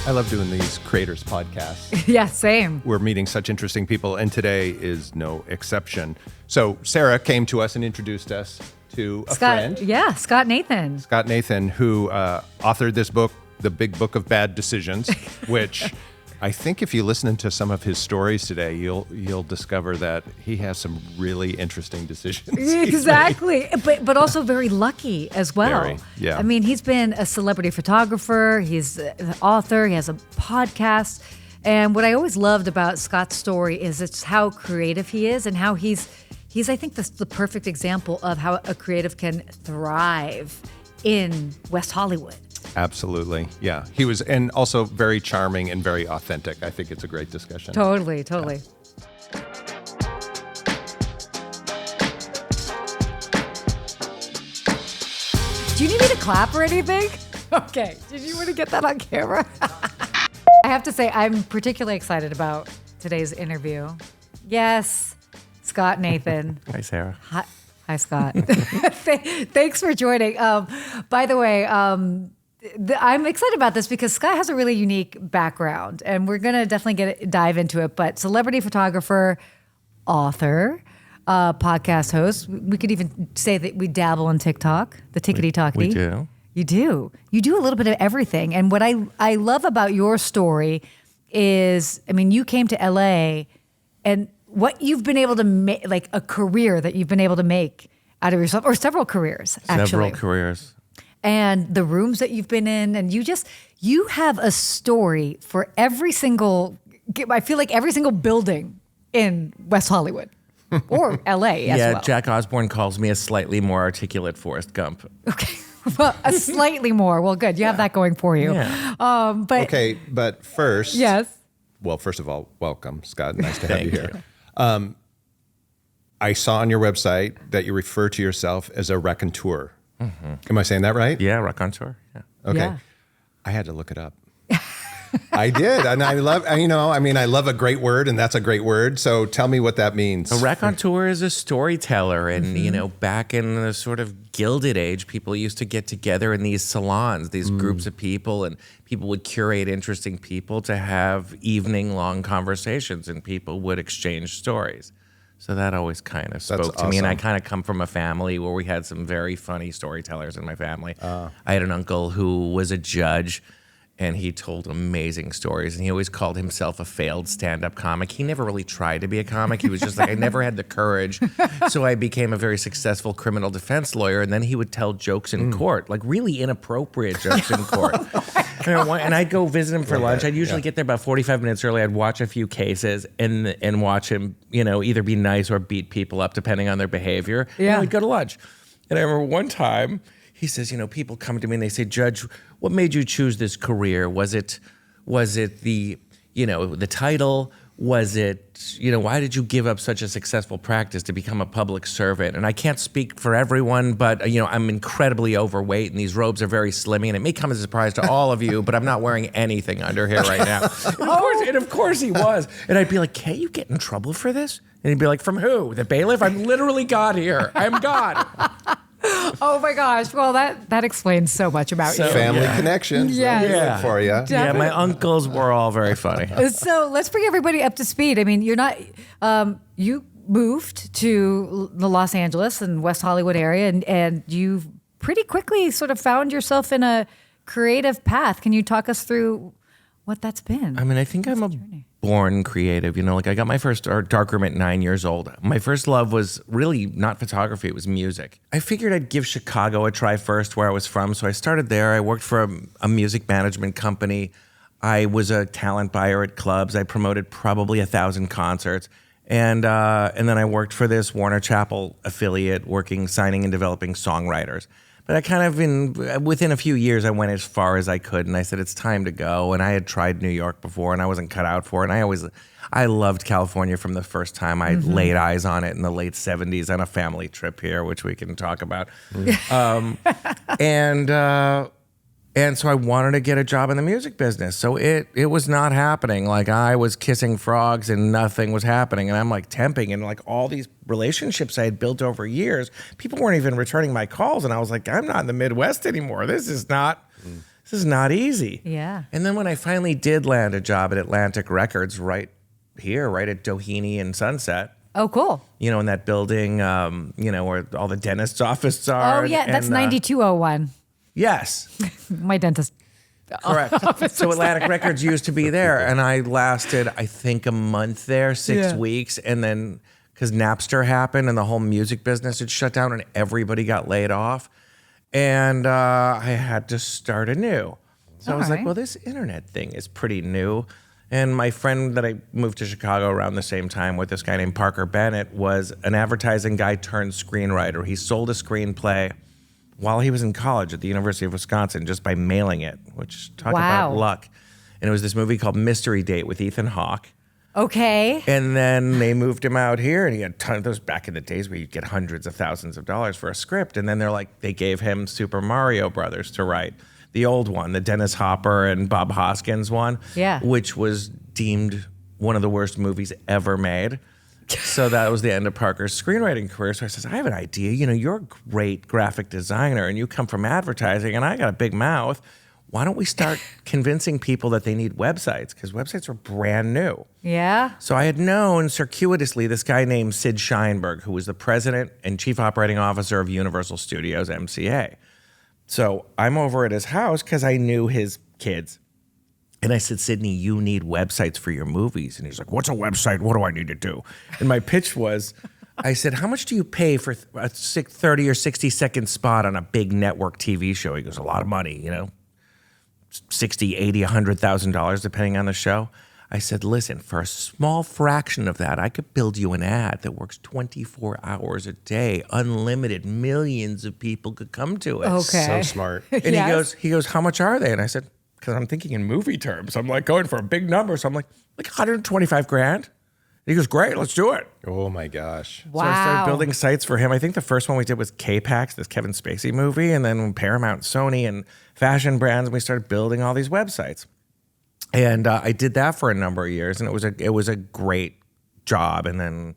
I love doing these creators podcasts. Yeah, same. We're meeting such interesting people, and today is no exception. So Sarah came to us and introduced us to a friend. Yeah, Scott Nathan. Scott Nathan, who authored this book, The Big Book of Bad Decisions, which I think if you listen to some of his stories today, you'll discover that he has some really interesting decisions. Exactly, but also very lucky as well. Very, yeah. I mean, he's been a celebrity photographer. He's an author. He has a podcast. And what I always loved about Scott's story is it's how creative he is and how he's I think the perfect example of how a creative can thrive in West Hollywood. Absolutely. Yeah. He was, and also very charming and very authentic. I think it's a great discussion. Totally. Yeah. Do you need me to clap or anything? Okay. Did you want to get that on camera? I have to say, I'm particularly excited about today's interview. Yes, Scott Nathan. Hi, Sarah. Hi, Scott. Thanks for joining. By the way, I'm excited about this because Scott has a really unique background, and we're going to definitely dive into it. But celebrity photographer, author, podcast host. We could even say that we dabble in TikTok, the tickety-tockety. We do. You do. You do a little bit of everything. And what I love about your story is, I mean, you came to LA, and what you've been able to make, like a career that you've been able to make out of yourself, or several careers, actually. Several careers. And the rooms that you've been in, and you have a story for every single, I feel like every single building in West Hollywood or LA as well. Yeah, Jack Osborne calls me a slightly more articulate Forrest Gump. Okay. Well, a slightly more. Well, good. You have that going for you. Yeah. But first. Yes. Well, first of all, welcome, Scott. Nice to have you Thank here. I saw on your website that you refer to yourself as a raconteur. Mm-hmm. Am I saying that right? Yeah, Raconteur. Yeah. Okay. Yeah. I had to look it up. I did. And I love a great word, and that's a great word. So tell me what that means. A raconteur is a storyteller. And, back in the sort of Gilded Age, people used to get together in these salons, these groups of people, and people would curate interesting people to have evening-long conversations, and people would exchange stories. So that always kind of spoke to me. And I kind of come from a family where we had some very funny storytellers in my family. I had an uncle who was a judge, and he told amazing stories. And he always called himself a failed stand-up comic. He never really tried to be a comic. He was just like, I never had the courage. So I became a very successful criminal defense lawyer. And then he would tell jokes in court, like really inappropriate jokes in court. And I'd go visit him for lunch. I'd usually get there about 45 minutes early. I'd watch a few cases and watch him, either be nice or beat people up depending on their behavior. Yeah. And we'd go to lunch. And I remember one time, he says, people come to me and they say, Judge, what made you choose this career? Was it the, the title? Was it, why did you give up such a successful practice to become a public servant? And I can't speak for everyone, but, I'm incredibly overweight and these robes are very slimmy, and it may come as a surprise to all of you, but I'm not wearing anything under here right now. And of course he was. And I'd be like, can't you get in trouble for this? And he'd be like, from who? The bailiff? I'm literally God here. I'm God. Oh my gosh. Well, that explains so much about you. Family connections. Yeah. For you. Yeah, my uncles were all very funny. So let's bring everybody up to speed. I mean, you're not, you moved to the Los Angeles and West Hollywood area, and you pretty quickly sort of found yourself in a creative path. Can you talk us through what that's been? I mean, I think I'm a born creative. I got my first darkroom at 9 years old. My first love was really not photography, it was music. I figured I'd give Chicago a try first, where I was from. So I started there. I worked for a music management company. I was a talent buyer at clubs. I promoted probably 1,000 concerts. And then I worked for this Warner Chappell affiliate, signing and developing songwriters. But I kind of, within a few years, I went as far as I could, and I said, it's time to go. And I had tried New York before, and I wasn't cut out for it. And I loved California from the first time I laid eyes on it in the late 70s on a family trip here, which we can talk about. And so I wanted to get a job in the music business. So it was not happening. Like, I was kissing frogs and nothing was happening. And I'm like temping, and like all these relationships I had built over years, people weren't even returning my calls. And I was like, I'm not in the Midwest anymore. This is not This is not easy. Yeah. And then when I finally did land a job at Atlantic Records right here, right at Doheny and Sunset, Oh, cool. in that building, where all the dentist's offices are. Oh, yeah. That's 9201. Yes. My dentist. Correct. So Atlantic Records used to be there, and I lasted, I think, a month there, 6 weeks, and then because Napster happened and the whole music business had shut down and everybody got laid off, and I had to start anew. So I was like, well, this internet thing is pretty new. And my friend that I moved to Chicago around the same time with, this guy named Parker Bennett, was an advertising guy turned screenwriter. He sold a screenplay while he was in college at the University of Wisconsin just by mailing it, which talk about luck. And it was this movie called Mystery Date with Ethan Hawke. Okay. And then they moved him out here, and he had tons of those back in the days where you'd get hundreds of thousands of dollars for a script. And then they gave him Super Mario Brothers to write. The old one, the Dennis Hopper and Bob Hoskins one, which was deemed one of the worst movies ever made. So that was the end of Parker's screenwriting career. So I says, I have an idea. You're a great graphic designer and you come from advertising and I got a big mouth. Why don't we start convincing people that they need websites? Because websites are brand new. Yeah. So I had known circuitously this guy named Sid Sheinberg, who was the president and chief operating officer of Universal Studios, MCA. So I'm over at his house because I knew his kids. And I said, Sydney, you need websites for your movies. And he's like, what's a website? What do I need to do? And my pitch was, I said, how much do you pay for a 30 or 60-second spot on a big network TV show? He goes, a lot of money, $60, $80, $100,000, depending on the show. I said, listen, for a small fraction of that, I could build you an ad that works 24 hours a day, unlimited. Millions of people could come to it. Okay. So smart. And he goes, how much are they? And I said, because I'm thinking in movie terms. I'm like going for a big number. So I'm like 125 grand. And he goes, great, let's do it. Oh my gosh. Wow. So I started building sites for him. I think the first one we did was K-Pax, this Kevin Spacey movie, and then Paramount, Sony, and fashion brands. And we started building all these websites. And I did that for a number of years, and it was a great job. And then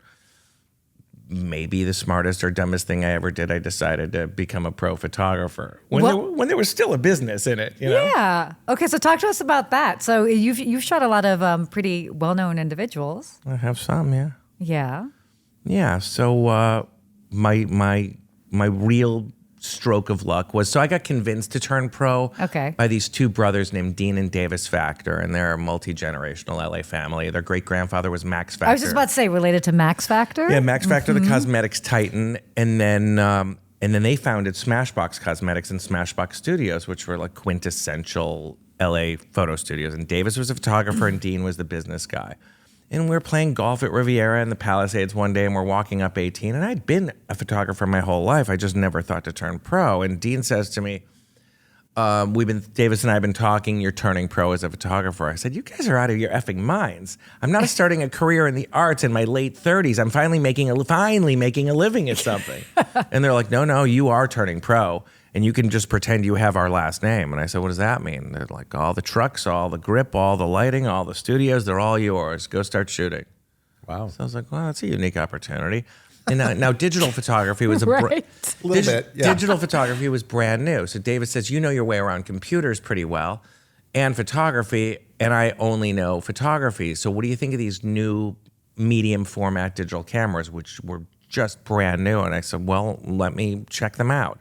maybe the smartest or dumbest thing I ever did, I decided to become a pro photographer when there was still a business in it. Yeah. Okay, so talk to us about that. So you've shot a lot of pretty well-known individuals. I have some, yeah. Yeah. Yeah. So my real stroke of luck was, so I got convinced to turn pro by these two brothers named Dean and Davis Factor, and they're a multi-generational LA family. Their great-grandfather was Max Factor. I was just about to say, related to Max Factor? Yeah, Max Factor, the cosmetics titan, and then they founded Smashbox Cosmetics and Smashbox Studios, which were like quintessential LA photo studios. And Davis was a photographer and Dean was the business guy. And we were playing golf at Riviera in the Palisades one day, and we're walking up 18. And I'd been a photographer my whole life. I just never thought to turn pro. And Dean says to me, Davis and I have been talking, you're turning pro as a photographer. I said, you guys are out of your effing minds. I'm not starting a career in the arts in my late 30s. I'm finally making a living at something. And they're like, no, you are turning pro. And you can just pretend you have our last name. And I said, what does that mean? They're like, all the trucks, all the grip, all the lighting, all the studios, they're all yours. Go start shooting. Wow. So I was like, well, that's a unique opportunity. And now digital photography was digital photography was brand new. So David says, you know your way around computers pretty well and photography, and I only know photography. So what do you think of these new medium format digital cameras, which were just brand new? And I said, well, let me check them out.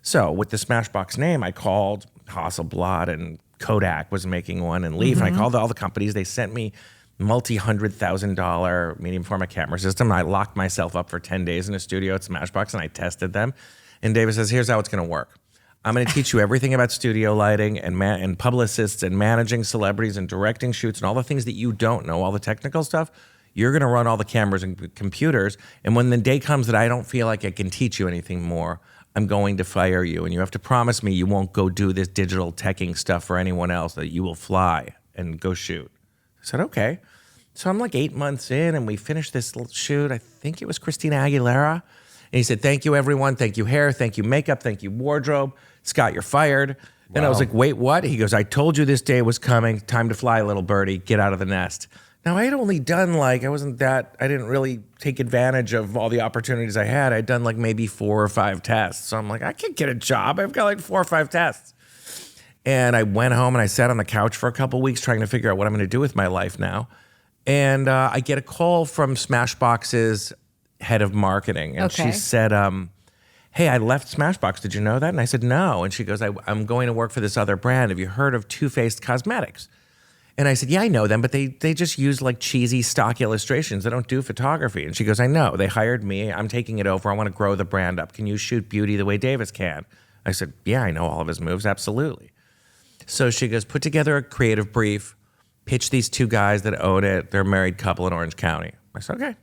So with the Smashbox name, I called Hasselblad, and Kodak was making one, and Leaf. And I called all the companies. They sent me multi-$100,000 medium format camera system. And I locked myself up for 10 days in a studio at Smashbox, and I tested them. And David says, here's how it's going to work. I'm going to teach you everything about studio lighting and publicists and managing celebrities and directing shoots and all the things that you don't know, all the technical stuff. You're going to run all the cameras and computers. And when the day comes that I don't feel like I can teach you anything more, I'm going to fire you. And you have to promise me you won't go do this digital teching stuff for anyone else, that you will fly and go shoot. I said, okay. So I'm like 8 months in, and we finished this little shoot. I think it was Christina Aguilera. And he said, thank you, everyone. Thank you, hair. Thank you, makeup. Thank you, wardrobe. Scott, you're fired. Wow. And I was like, wait, what? He goes, I told you this day was coming. Time to fly, little birdie. Get out of the nest. Now, I had only done I didn't really take advantage of all the opportunities I had. I'd done maybe 4 or 5 tests. So I'm like, I could get a job. I've got 4 or 5 tests. And I went home and I sat on the couch for a couple weeks trying to figure out what I'm going to do with my life now. And I get a call from Smashbox's head of marketing. And she said, hey, I left Smashbox. Did you know that? And I said, no. And she goes, I'm going to work for this other brand. Have you heard of Too Faced Cosmetics? And I said, yeah, I know them, but they just use like cheesy stock illustrations. They don't do photography. And she goes, I know. They hired me. I'm taking it over. I want to grow the brand up. Can you shoot beauty the way Davis can? I said, yeah, I know all of his moves. Absolutely. So she goes, put together a creative brief, pitch these 2 guys that own it. They're a married couple in Orange County. I said, okay.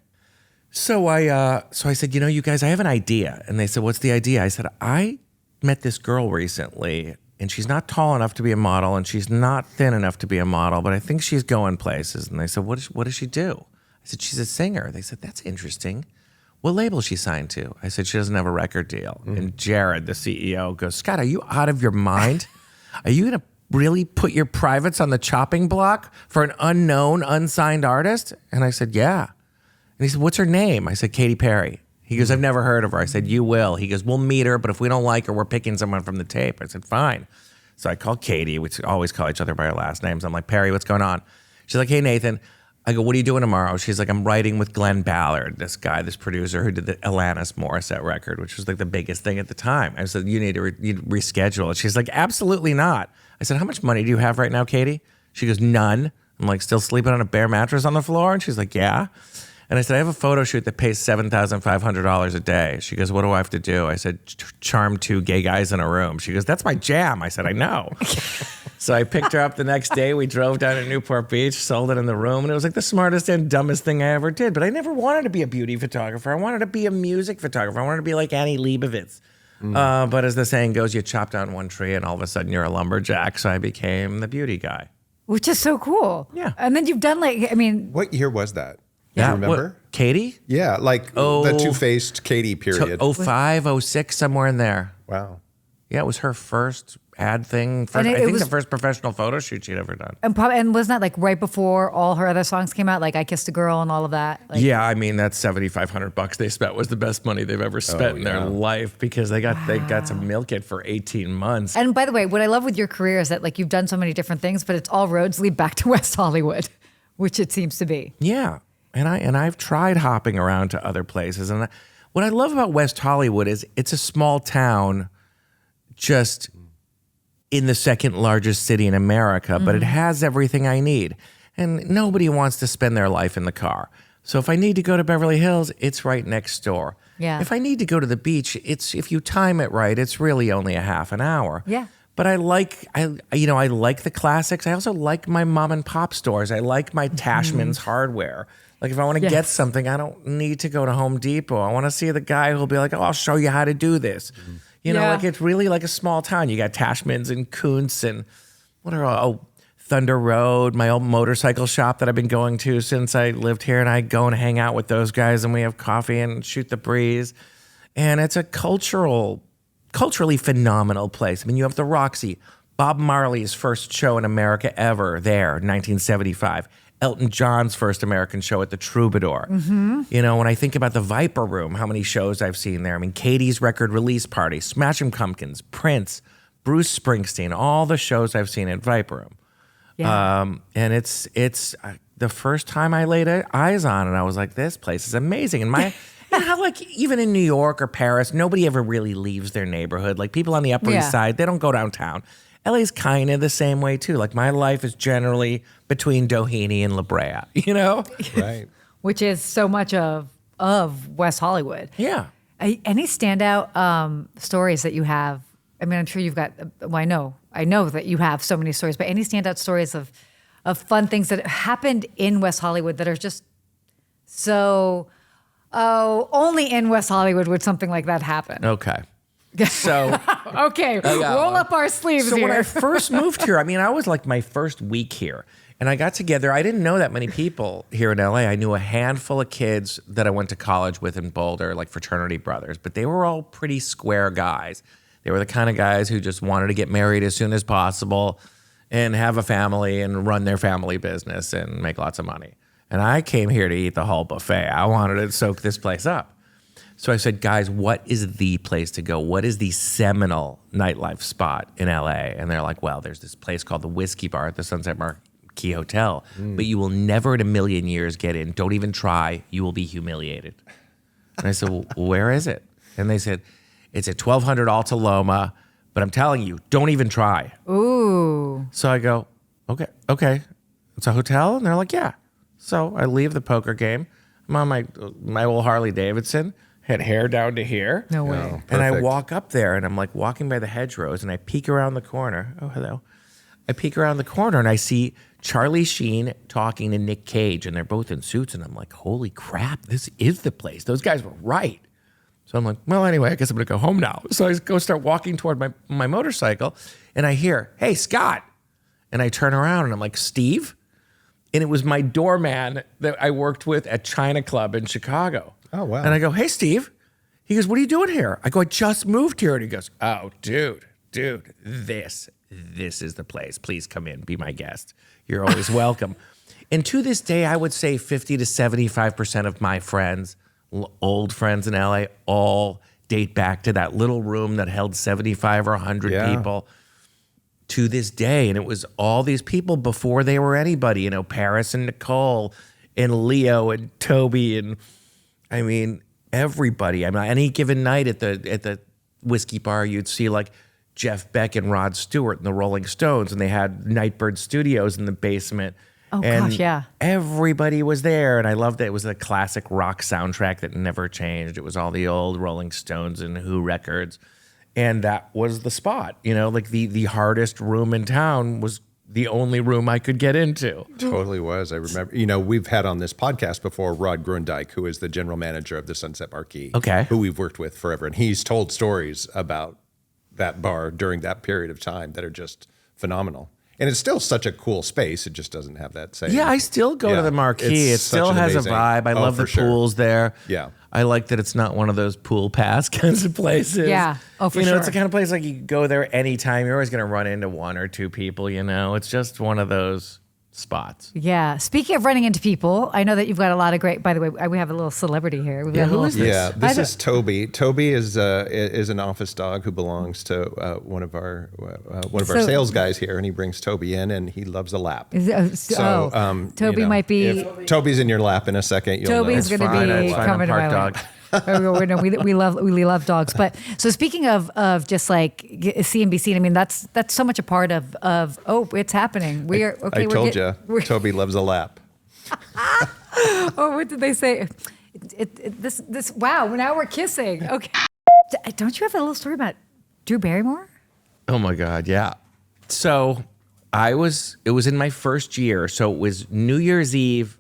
So I said, you guys, I have an idea. And they said, what's the idea? I said, I met this girl recently, and she's not tall enough to be a model, and she's not thin enough to be a model, but I think she's going places. And they said, what does she do? I said, she's a singer. They said, that's interesting. What label is she signed to? I said, she doesn't have a record deal. And Jared, the CEO, goes, Scott, are you out of your mind? Are you going to really put your privates on the chopping block for an unknown, unsigned artist? And I said, yeah. And he said, what's her name? I said, Katy Perry. He goes, I've never heard of her. I said, you will. He goes, we'll meet her, but if we don't like her, we're picking someone from the tape. I said, fine. So I called Katy. We always call each other by our last names. I'm like, Perry, what's going on? She's like, hey, Nathan. I go, what are you doing tomorrow? She's like, I'm writing with Glenn Ballard, this guy, this producer who did the Alanis Morissette record, which was like the biggest thing at the time. I said, you need to reschedule it. She's like, absolutely not. I said, how much money do you have right now, Katy? She goes, none. I'm like, still sleeping on a bare mattress on the floor? And she's like, yeah. And I said, I have a photo shoot that pays $7,500 a day. She goes, what do I have to do? I said, charm 2 gay guys in a room. She goes, that's my jam. I said, I know. So I picked her up the next day. We drove down to Newport Beach, sold it in the room. And it was like the smartest and dumbest thing I ever did. But I never wanted to be a beauty photographer. I wanted to be a music photographer. I wanted to be like Annie Leibovitz. But as the saying goes, you chop down one tree and all of a sudden you're a lumberjack. So I became the beauty guy. Which is so cool. Yeah. And then you've done What year was that? Yeah, Do you remember? What, Katy? Yeah, like the Two-Faced Katy period. 05, 06, somewhere in there. Wow. Yeah, it was her first ad thing. I think the first professional photo shoot she'd ever done. And wasn't that like right before all her other songs came out, like I Kissed a Girl and all of that? Like, yeah, I mean that $7,500 they spent was the best money they've ever spent in their life because they got to milk it for 18 months. And by the way, what I love with your career is that like you've done so many different things, but it's all roads lead back to West Hollywood, which it seems to be. Yeah, and I've tried hopping around to other places, and what I love about West Hollywood is it's a small town, just in the second largest city in America, but it has everything I need. And nobody wants to spend their life in the car. So if I need to go to Beverly Hills, it's right next door. Yeah. If I need to go to the beach, if you time it right, it's really only a half an hour. Yeah. But I like the classics. I also like my mom and pop stores. I like my Tashman's hardware. Like if I want to get something, I don't need to go to Home Depot. I want to see the guy who'll be like, oh, I'll show you how to do this. You know, like it's really like a small town. You got Tashman's and Kuntz and Thunder Road, my old motorcycle shop that I've been going to since I lived here. And I go and hang out with those guys and we have coffee and shoot the breeze. And it's a culturally phenomenal place. I mean, you have the Roxy, Bob Marley's first show in America ever there, 1975. Elton John's first American show at the Troubadour. You know, when I think about the Viper Room, how many shows I've seen there. I mean, Katie's record release party, Smashing Pumpkins, Prince, Bruce Springsteen, all the shows I've seen at Viper Room. Yeah. And it's the first time I laid eyes on it, I was like, this place is amazing. And how like even in New York or Paris, nobody ever really leaves their neighborhood. Like people on the Upper East Side, they don't go downtown. LA's kind of the same way too. Like my life is generally between Doheny and La Brea, you know? Right. Which is so much of West Hollywood. Yeah. Any standout stories that you have? I mean, I'm sure you've got, well, I know that you have so many stories, but any standout stories of fun things that happened in West Hollywood that are just so, only in West Hollywood would something like that happen. Okay. So okay, roll up our sleeves here. So when I first moved here, I mean, I was like my first week here. And I got together, I didn't know that many people here in LA. I knew a handful of kids that I went to college with in Boulder, like fraternity brothers, but they were all pretty square guys. They were the kind of guys who just wanted to get married as soon as possible and have a family and run their family business and make lots of money. And I came here to eat the whole buffet. I wanted to soak this place up. So I said, guys, what is the place to go? What is the seminal nightlife spot in LA? And they're like, well, there's this place called the Whiskey Bar at the Sunset Marquis Hotel, but you will never in a million years get in. Don't even try. You will be humiliated. And I said, well, where is it? And they said, it's at 1200 Alta Loma, but I'm telling you, don't even try. Ooh. So I go, okay. It's a hotel? And they're like, yeah. So I leave the poker game. I'm on my old Harley Davidson. Had hair down to here. No way. Oh, and I perfect. walk up there and I'm like walking by the hedgerows and I peek around the corner. Oh, hello. I peek around the corner and I see Charlie Sheen talking to Nick Cage and they're both in suits. And I'm like, holy crap, this is the place. Those guys were right. So I'm like, well, anyway, I guess I'm going to go home now. So I go start walking toward my motorcycle and I hear, hey, Scott. And I turn around and I'm like, Steve? And it was my doorman that I worked with at China Club in Chicago. Oh, wow. And I go, hey, Steve. He goes, what are you doing here? I go, I just moved here. And he goes, oh, dude, this is the place. Please come in, be my guest. You're always welcome. And to this day, I would say 50 to 75% of my friends, old friends in LA, all date back to that little room that held 75 or 100 people to this day. And it was all these people before they were anybody, Paris and Nicole and Leo and Toby and I mean, everybody. I mean, any given night at the Whiskey Bar, you'd see like Jeff Beck and Rod Stewart and the Rolling Stones, and they had Nightbird Studios in the basement. Oh, and gosh, yeah. Everybody was there, and I loved it. It was a classic rock soundtrack that never changed. It was all the old Rolling Stones and Who records, and that was the spot. Like the hardest room in town was the only room I could get into. Totally was. I remember, we've had on this podcast before Rod Grundyke, who is the general manager of the Sunset Marquis, who we've worked with forever. And he's told stories about that bar during that period of time that are just phenomenal. And it's still such a cool space. It just doesn't have that same. Yeah, I still go to the Marquee. It still has a vibe. I love the pools there. Yeah. I like that it's not one of those pool pass kinds of places. Yeah. Oh, for sure. It's the kind of place like you go there anytime. You're always going to run into one or two people, It's just one of those spots. Yeah. Speaking of running into people, I know that you've got a lot of great. By the way, we have a little celebrity here. Who is this? Yeah, this is Toby. Toby is an office dog who belongs to one of our sales guys here, and he brings Toby in, and he loves a lap. Toby might be. If Toby's in your lap in a second, you'll Toby's know. going to be coming to my dog. lap. we love dogs. But so speaking of just like CNBC, I mean that's so much a part of it's happening. We are okay. I told you, Toby loves a lap. Oh, what did they say? This wow. Now we're kissing. Okay. Don't you have a little story about Drew Barrymore? Oh my God, yeah. So it was in my first year. So it was New Year's Eve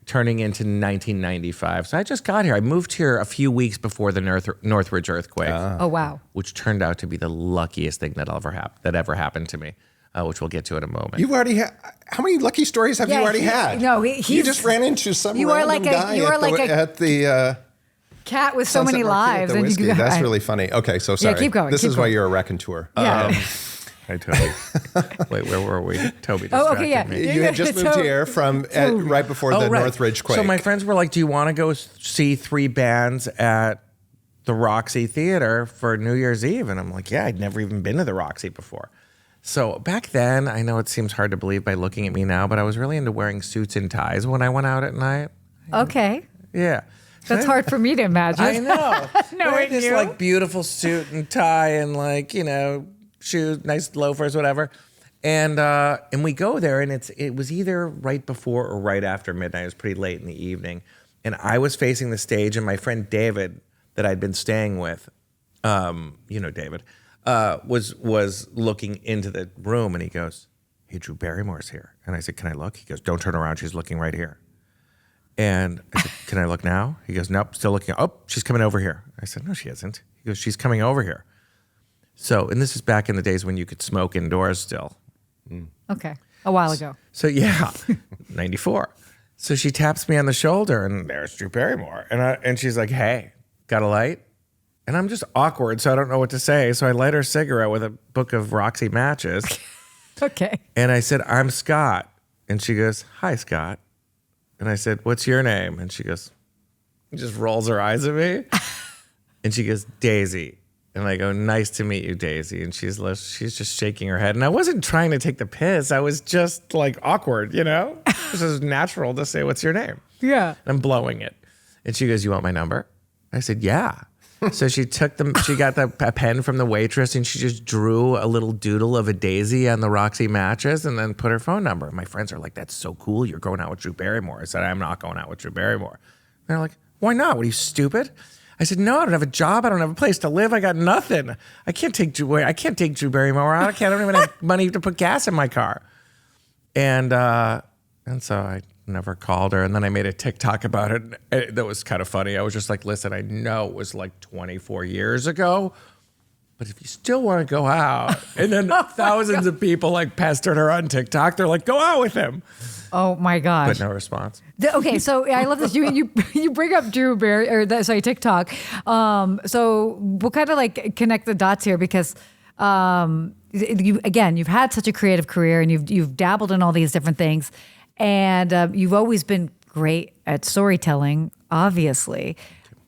turning into 1995. So I just got here. I moved here a few weeks before the Northridge earthquake. Oh, wow. Which turned out to be the luckiest thing that ever happened to me, which we'll get to in a moment. You've already had, how many lucky stories have you already had? No, you just ran into some random guy at the cat with so Sunset many Marquis lives. at the Whiskey. That's really funny. Okay, so sorry. Yeah, keep going. This keep is going. why you're a raconteur. Yeah. Hi, Toby. Wait, where were we? Toby distracted me. You had just moved here from right before the Northridge quake. So my friends were like, do you want to go see 3 bands at the Roxy Theater for New Year's Eve? And I'm like, yeah, I'd never even been to the Roxy before. So back then, I know it seems hard to believe by looking at me now, but I was really into wearing suits and ties when I went out at night. Okay. Yeah. That's hard for me to imagine. I know. Knowing this you. like beautiful suit and tie and like, shoes, nice loafers, whatever. And we go there, and it was either right before or right after midnight. It was pretty late in the evening. And I was facing the stage, and my friend David, that I'd been staying with, David, was looking into the room, and he goes, hey, Drew Barrymore's here. And I said, can I look? He goes, don't turn around. She's looking right here. And I said, can I look now? He goes, nope, still looking. Oh, she's coming over here. I said, no, she isn't. He goes, she's coming over here. So, and this is back in the days when you could smoke indoors still. Okay. A while ago. So yeah, 94. So she taps me on the shoulder, and there's Drew Barrymore. And she's like, hey, got a light? And I'm just awkward, so I don't know what to say. So I light her a cigarette with a book of Roxy matches. Okay. And I said, I'm Scott. And she goes, hi, Scott. And I said, what's your name? And she just rolls her eyes at me. And she goes, Daisy. And I go, nice to meet you, Daisy. And she's just shaking her head. And I wasn't trying to take the piss. I was just like awkward, you know? This is natural to say, what's your name? Yeah. And I'm blowing it. And she goes, you want my number? I said, yeah. So she got a pen from the waitress and she just drew a little doodle of a daisy on the Roxy mattress and then put her phone number. My friends are like, that's so cool. You're going out with Drew Barrymore. I said, I'm not going out with Drew Barrymore. And they're like, why not? What, are you stupid? I said, no, I don't have a job. I don't have a place to live. I got nothing. I can't take Drew Barrymore out. I don't even have money to put gas in my car. And so I never called her. And then I made a TikTok about it. That was kind of funny. I was just like, listen, I know it was like 24 years ago, but if you still want to go out, and then thousands of people like pestered her on TikTok. They're like, go out with him. Oh my gosh. But no response. Okay, so I love this. You bring up Drew Barry TikTok. So we'll kind of like connect the dots here because you've had such a creative career and you've dabbled in all these different things, and you've always been great at storytelling, obviously.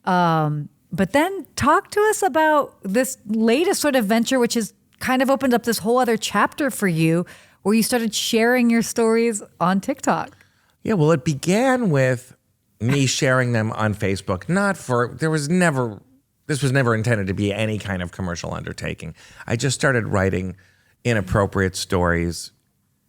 But then talk to us about this latest sort of venture, which has kind of opened up this whole other chapter for you, where you started sharing your stories on TikTok. Yeah, well, it began with me sharing them on Facebook. This was never intended to be any kind of commercial undertaking. I just started writing inappropriate stories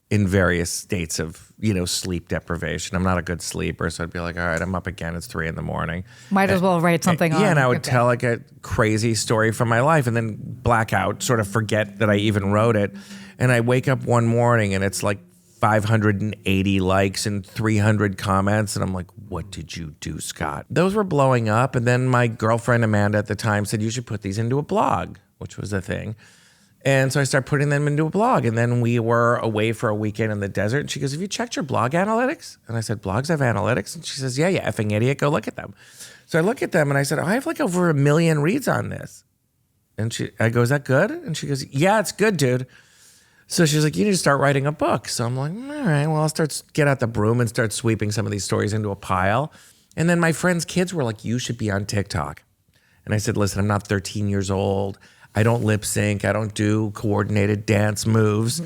in various states of, sleep deprivation. I'm not a good sleeper, so I'd be like, all right, I'm up again. It's 3 a.m. Might as well write something on. Yeah, and I would tell like a crazy story from my life and then black out, sort of forget that I even wrote it. And I wake up one morning and it's like 580 likes and 300 comments. And I'm like, what did you do, Scott? Those were blowing up. And then my girlfriend, Amanda, at the time said, you should put these into a blog, which was a thing. And so I started putting them into a blog. And then we were away for a weekend in the desert. And she goes, have you checked your blog analytics? And I said, blogs have analytics? And she says, yeah, you effing idiot. Go look at them. So I look at them and I said, I have like over 1 million reads on this. And I go, is that good? And she goes, yeah, it's good, dude. So she's like, you need to start writing a book. So I'm like, all right, well, I'll get out the broom and start sweeping some of these stories into a pile. And then my friends' kids were like, you should be on TikTok. And I said, listen, I'm not 13 years old. I don't lip sync. I don't do coordinated dance moves.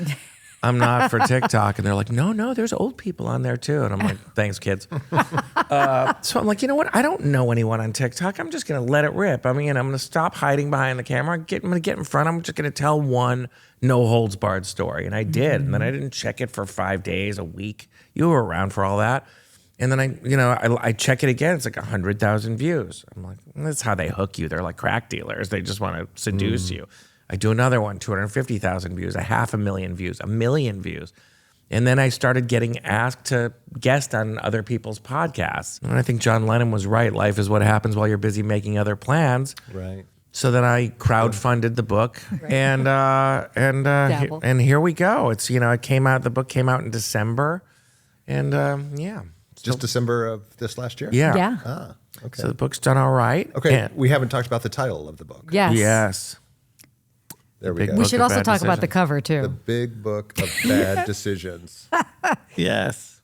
I'm not for TikTok. And they're like, no, there's old people on there too. And I'm like, thanks, kids. So I'm like, you know what? I don't know anyone on TikTok. I'm just going to let it rip. I'm going to stop hiding behind the camera. I'm going to get in front. I'm just going to tell one no holds barred story. And I did. And then I didn't check it for 5 days, a week. You were around for all that. And then I check it again. It's like 100,000 views. I'm like, that's how they hook you. They're like crack dealers. They just want to seduce you. I do another one, 250,000 views, 500,000 views, 1 million views. And then I started getting asked to guest on other people's podcasts. And I think John Lennon was right. Life is what happens while you're busy making other plans. Right. So then I crowdfunded the book, right. and here we go. It's the book came out in December, and yeah. Just December of this last year? Yeah. Yeah. Ah, okay. So the book's done all right. Okay, we haven't talked about the title of the book. Yes. There we go. We should also talk about the cover too. The Big Book of Bad Decisions. Yes.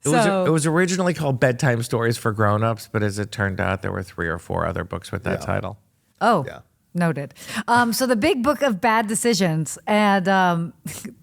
It was originally called Bedtime Stories for Grown-Ups, but as it turned out, there were 3 or 4 other books with that title. Oh, yeah. Noted. So the Big Book of Bad Decisions, and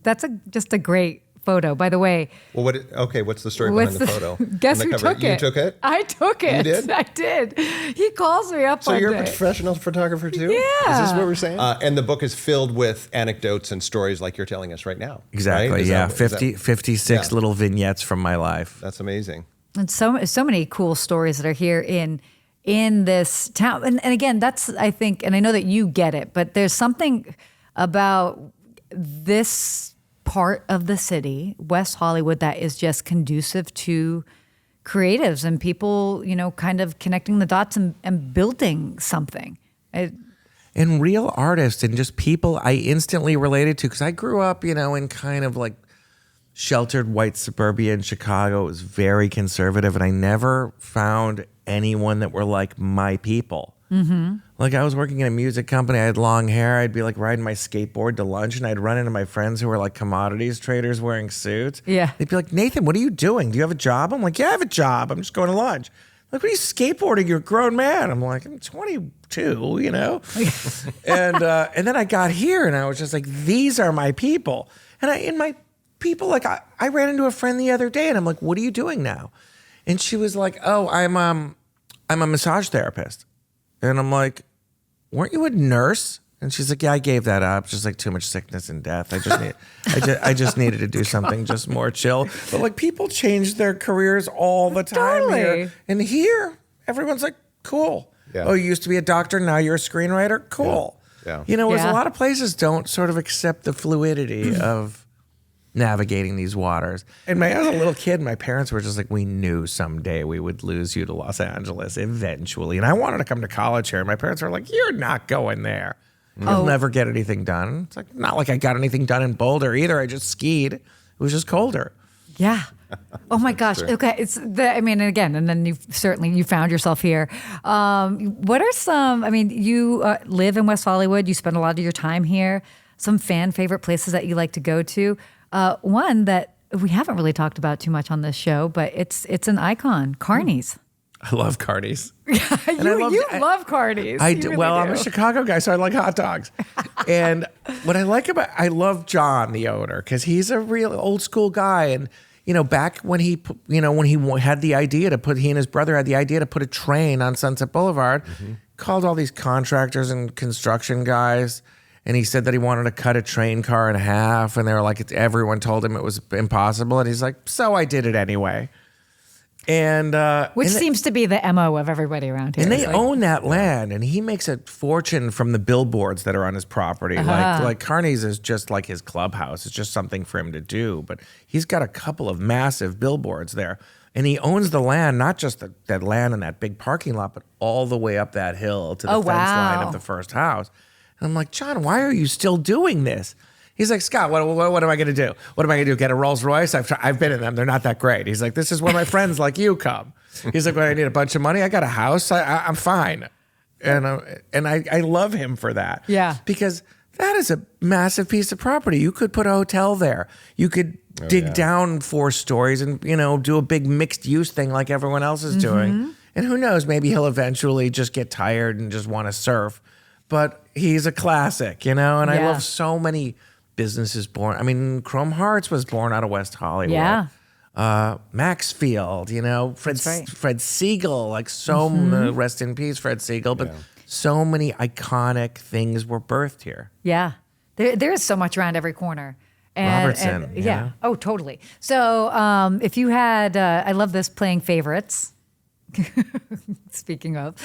that's just a great photo, by the way. Well, what's the story behind the photo? Guess who took it? You took it? I took it. You did? I did. He calls me up so one you're day. a professional photographer too? Yeah. Is this what we're saying? And the book is filled with anecdotes and stories like you're telling us right now. Exactly, right? yeah. 56 little vignettes from my life. That's amazing. And so many cool stories that are here in this town. And again, that's, I think, and I know that you get it, but there's something about this part of the city, West Hollywood, that is just conducive to creatives and people, kind of connecting the dots and building something. And real artists and just people I instantly related to, because I grew up, in kind of like sheltered white suburbia in Chicago. It was very conservative, and I never found anyone that were like my people. Mm-hmm. Like I was working in a music company. I had long hair. I'd be like riding my skateboard to lunch, and I'd run into my friends who were like commodities traders wearing suits. Yeah. They'd be like, Nathan, what are you doing? Do you have a job? I'm like, yeah, I have a job. I'm just going to lunch. Like, what are you skateboarding? You're a grown man. I'm like, I'm 22, you know? and then I got here and I was just like, these are my people. And I ran into a friend the other day and I'm like, what are you doing now? And she was like, oh, I'm a massage therapist. And I'm like, weren't you a nurse? And she's like, yeah, I gave that up. Just like too much sickness and death. I just needed to do something just more chill. But like people change their careers all the time here. And here, everyone's like, cool. Yeah. Oh, you used to be a doctor. Now you're a screenwriter. Cool. Yeah. You know, whereas a lot of places don't sort of accept the fluidity of navigating these waters. And as a little kid, my parents were just like, we knew someday we would lose you to Los Angeles eventually. And I wanted to come to college here. And my parents were like, you're not going there. You'll never get anything done. It's like, not like I got anything done in Boulder either. I just skied. It was just colder. Yeah. Oh my gosh. Okay. And again, and then you found yourself here. What are you live in West Hollywood. You spend a lot of your time here. Some fan favorite places that you like to go to. One that we haven't really talked about too much on this show, but it's an icon, Carney's. I love Carney's. You love Carney's. I do. Well, I'm a Chicago guy, so I like hot dogs. And what I love John, the owner, because he's a real old school guy. And, you know, back when he had the idea he and his brother had the idea to put a train on Sunset Boulevard, called all these contractors and construction guys. And he said that he wanted to cut a train car in half. And they were like, everyone told him it was impossible. And he's like, so I did it anyway. And which seems to be the MO of everybody around here. And they own that land, and he makes a fortune from the billboards that are on his property. Like Carney's is just like his clubhouse. It's just something for him to do. But he's got a couple of massive billboards there. And he owns the land, not just that land and that big parking lot, but all the way up that hill to the fence line of the first house. And I'm like, John, why are you still doing this? He's like, Scott, what am I going to do? What am I going to do? Get a Rolls Royce? I've been in them. They're not that great. He's like, this is where my friends like you come. He's like, well, I need a bunch of money. I got a house. I'm fine. And I love him for that. Yeah. Because that is a massive piece of property. You could put a hotel there. You could dig down 4 stories and, do a big mixed use thing like everyone else is doing. And who knows, maybe he'll eventually just get tired and just want to surf. But he's a classic, and I love so many businesses born. I mean, Chrome Hearts was born out of West Hollywood. Yeah. Maxfield, Fred Siegel, like rest in peace, Fred Siegel. But so many iconic things were birthed here. Yeah. There is so much around every corner. Robertson. Yeah. Oh, totally. So if you had, I love this, playing favorites. Speaking of,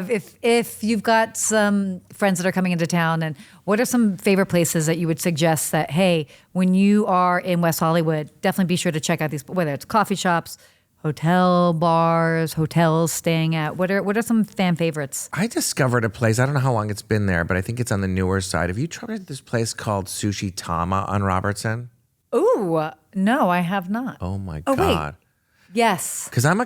if you've got some friends that are coming into town, and what are some favorite places that you would suggest that, hey, when you are in West Hollywood, definitely be sure to check out these, whether it's coffee shops, hotel bars, hotels staying at, what are some fan favorites? I discovered a place, I don't know how long it's been there, but I think it's on the newer side. Have you tried this place called Sushi Tama on Robertson? Ooh, no, I have not. Oh my God. Wait. Yes. Because I'm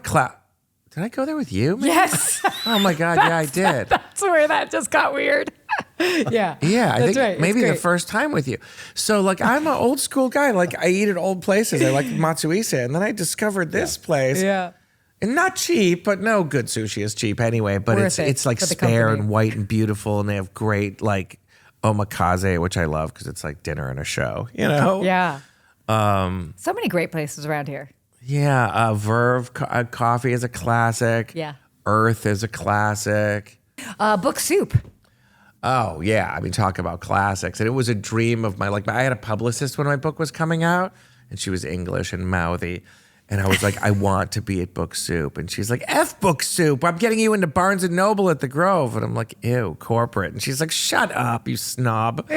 did I go there with you? Maybe? Yes. Oh my God, yeah, I did. That's where that just got weird. Yeah. Yeah, I think right. maybe the first time with you. So like I'm an old school guy. Like I eat at old places. I like Matsuisa. And then I discovered this place. Yeah. And not cheap, but no good sushi is cheap anyway. But it's like spare and white and beautiful. And they have great like omakase, which I love because it's like dinner and a show, Yeah. So many great places around here. Yeah, Verve Coffee is a classic. Yeah. Earth is a classic. Book Soup. Oh, yeah. I mean, talk about classics. And it was a dream of I had a publicist when my book was coming out, and she was English and mouthy. And I was like, I want to be at Book Soup. And she's like, F Book Soup. I'm getting you into Barnes & Noble at the Grove. And I'm like, ew, corporate. And she's like, shut up, you snob.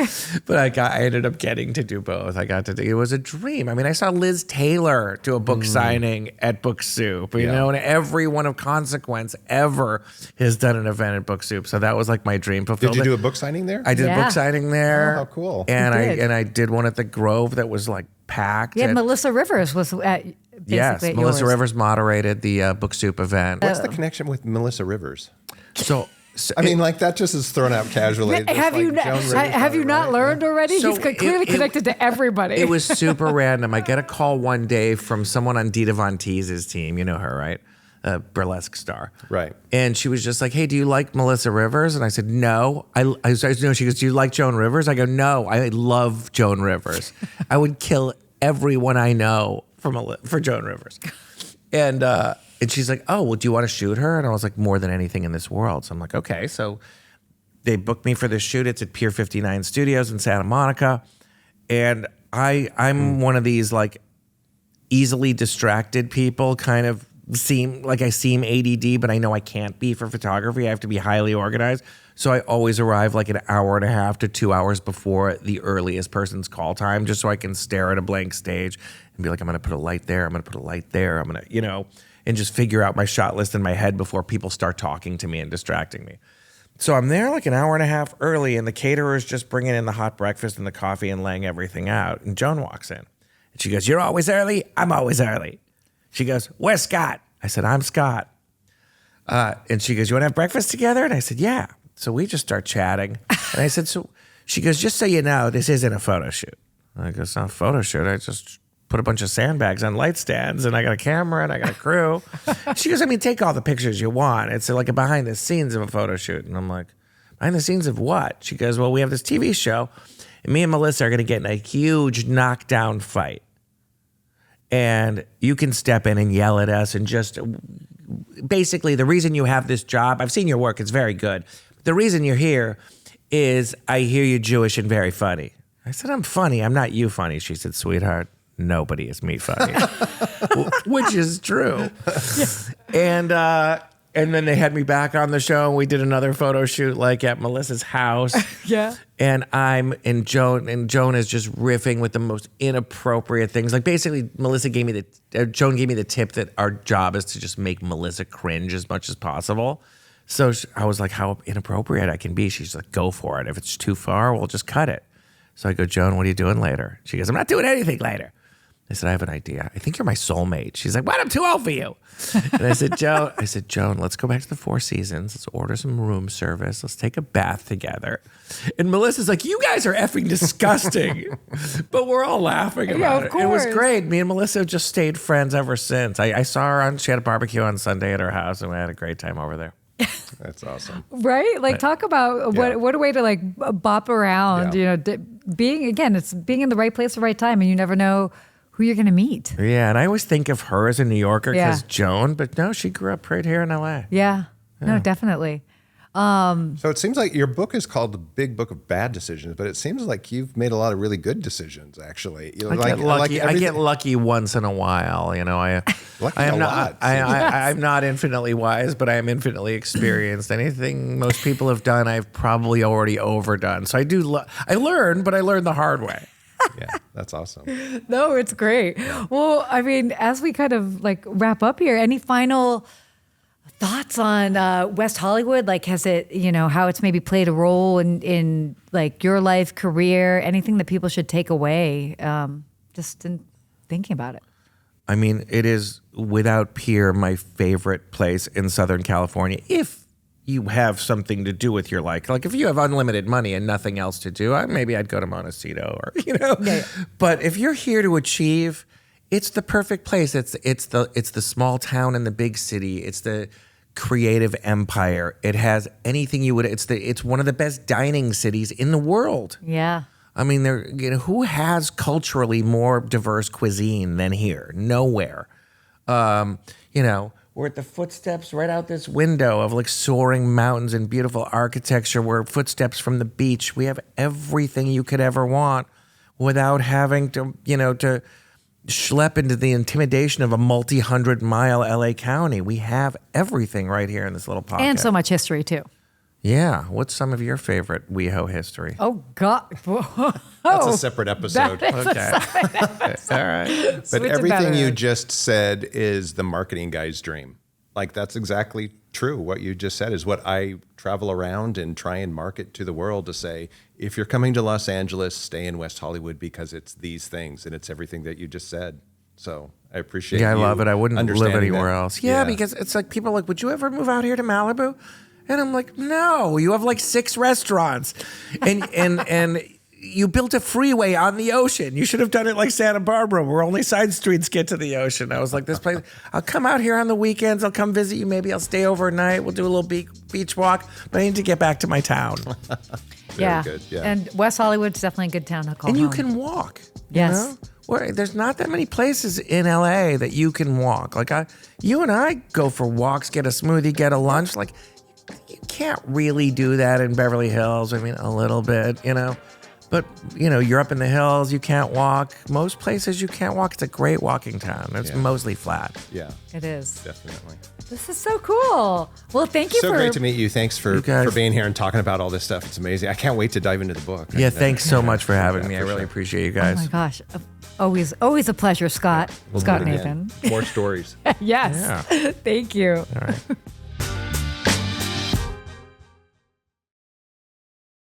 But I ended up getting to do both. It was a dream. I mean, I saw Liz Taylor do a book signing at Book Soup, and everyone of consequence ever has done an event at Book Soup. So that was like my dream fulfilled. Did you do a book signing there? I did a book signing there. Oh, how cool. And I did one at the Grove that was like packed. Yeah, Melissa Rivers was at Yes, Melissa Rivers moderated the Book Soup event. What's the connection with Melissa Rivers? So I mean, like that just is thrown out casually. Have you not learned already? So He's clearly connected to everybody. It was super random. I get a call one day from someone on Dita Von Teese's team. You know her, right? a burlesque star. Right. And she was just like, hey, do you like Melissa Rivers? And I said, no. No. She goes, do you like Joan Rivers? I go, no, I love Joan Rivers. I would kill everyone I know for Joan Rivers. And she's like, oh, well, do you want to shoot her? And I was like, more than anything in this world. So I'm like, okay. So they booked me for this shoot. It's at Pier 59 Studios in Santa Monica. And I'm one of these like easily distracted people, kind of seem ADD, but I know I can't be for photography. I have to be highly organized. So I always arrive like an hour and a half to 2 hours before the earliest person's call time, just so I can stare at a blank stage and be like, I'm going to put a light there. I'm going to put a light there. I'm going to, and just figure out my shot list in my head before people start talking to me and distracting me. So I'm there like an hour and a half early, and the caterer is just bringing in the hot breakfast and the coffee and laying everything out. And Joan walks in. And she goes, you're always early? I'm always early. She goes, where's Scott? I said, I'm Scott. And she goes, you want to have breakfast together? And I said, yeah. So we just start chatting. And I said, so she goes, just so you know, this isn't a photo shoot. I go, it's not a photo shoot. I just put a bunch of sandbags on light stands, and I got a camera and I got a crew. She goes, I mean, take all the pictures you want. It's like a behind the scenes of a photo shoot. And I'm like, behind the scenes of what? She goes, well, we have this TV show, and me and Melissa are going to get in a huge knockdown fight. And you can step in and yell at us and just basically the reason you have this job, I've seen your work, it's very good. The reason you're here is I hear you're Jewish and very funny. I said, I'm funny. I'm not you funny. She said, sweetheart, nobody is me funny, which is true. Yeah. And then they had me back on the show, and we did another photo shoot like at Melissa's house. Yeah. And Joan is just riffing with the most inappropriate things. Like basically Joan gave me the tip that our job is to just make Melissa cringe as much as possible. So I was like, how inappropriate I can be. She's like, go for it. If it's too far, we'll just cut it. So I go, Joan, what are you doing later? She goes, I'm not doing anything later. I said, I have an idea. I think you're my soulmate. She's like, what? I'm too old for you. And I said, Joan, let's go back to the Four Seasons. Let's order some room service. Let's take a bath together. And Melissa's like, you guys are effing disgusting. But we're all laughing about it. It was great. Me and Melissa have just stayed friends ever since. I saw her she had a barbecue on Sunday at her house, and we had a great time over there. That's awesome. Right? Like, talk about what a way to like bop around, being in the right place at the right time, and you never know who you're going to meet. Yeah, and I always think of her as a New Yorker because Joan, but no, she grew up right here in LA. Yeah. No, definitely. So it seems like your book is called The Big Book of Bad Decisions, but it seems like you've made a lot of really good decisions, actually. I get lucky once in a while. I'm not infinitely wise, but I am infinitely experienced. Anything most people have done, I've probably already overdone. So I learn, but I learn the hard way. Yeah, that's awesome. No, it's great. Well, I mean, as we kind of like wrap up here, any final thoughts on West Hollywood? Like, has it, how it's maybe played a role in like your life, career, anything that people should take away just in thinking about it? I mean, it is without peer my favorite place in Southern California. If you have something to do with your life, like if you have unlimited money and nothing else to do, maybe I'd go to Montecito or Yeah. But if you're here to achieve, it's the perfect place. It's the small town in the big city. It's the creative empire. It has anything you would. It's one of the best dining cities in the world. Yeah. I mean, who has culturally more diverse cuisine than here? Nowhere. We're at the footsteps right out this window of like soaring mountains and beautiful architecture. We're footsteps from the beach. We have everything you could ever want without having to schlep into the intimidation of a multi-100-mile LA County. We have everything right here in this little pocket. And so much history too. Yeah. What's some of your favorite WeHo history? Oh, God. That's a separate episode. Okay. All right. But everything you just said is the marketing guy's dream. Like, that's exactly true. What you just said is what I travel around and try and market to the world to say, if you're coming to Los Angeles, stay in West Hollywood because it's these things and it's everything that you just said. So I appreciate I love it. I wouldn't live anywhere that. else. Yeah, because it's like people are like, would you ever move out here to Malibu? And I'm like, no, you have like 6 restaurants. And you built a freeway on the ocean. You should have done it like Santa Barbara, where only side streets get to the ocean. I was like, this place, I'll come out here on the weekends. I'll come visit you. Maybe I'll stay overnight. We'll do a little beach walk, but I need to get back to my town. Yeah. Good, yeah. And West Hollywood's definitely a good town to call And home. you can walk. Yes. You know? Where there's not that many places in LA that you can walk. Like you and I go for walks, get a smoothie, get a lunch. Like you can't really do that in Beverly Hills. I mean, a little bit, you know. But, you know, you're up in the hills, you can't walk. Most places you can't walk. It's a great walking town. It's mostly flat. Yeah. It is. Definitely. This is so cool. Well, thank you So for great to meet you. Thanks for guys. being here and talking about all this stuff. It's amazing. I can't wait to dive into the book. Yeah, thanks so much for having me. I for really sure. appreciate you Oh guys. my gosh. Always a pleasure, Scott. We'll Scott do it again. Nathan. More stories. Yes. Yeah. Thank you. All right.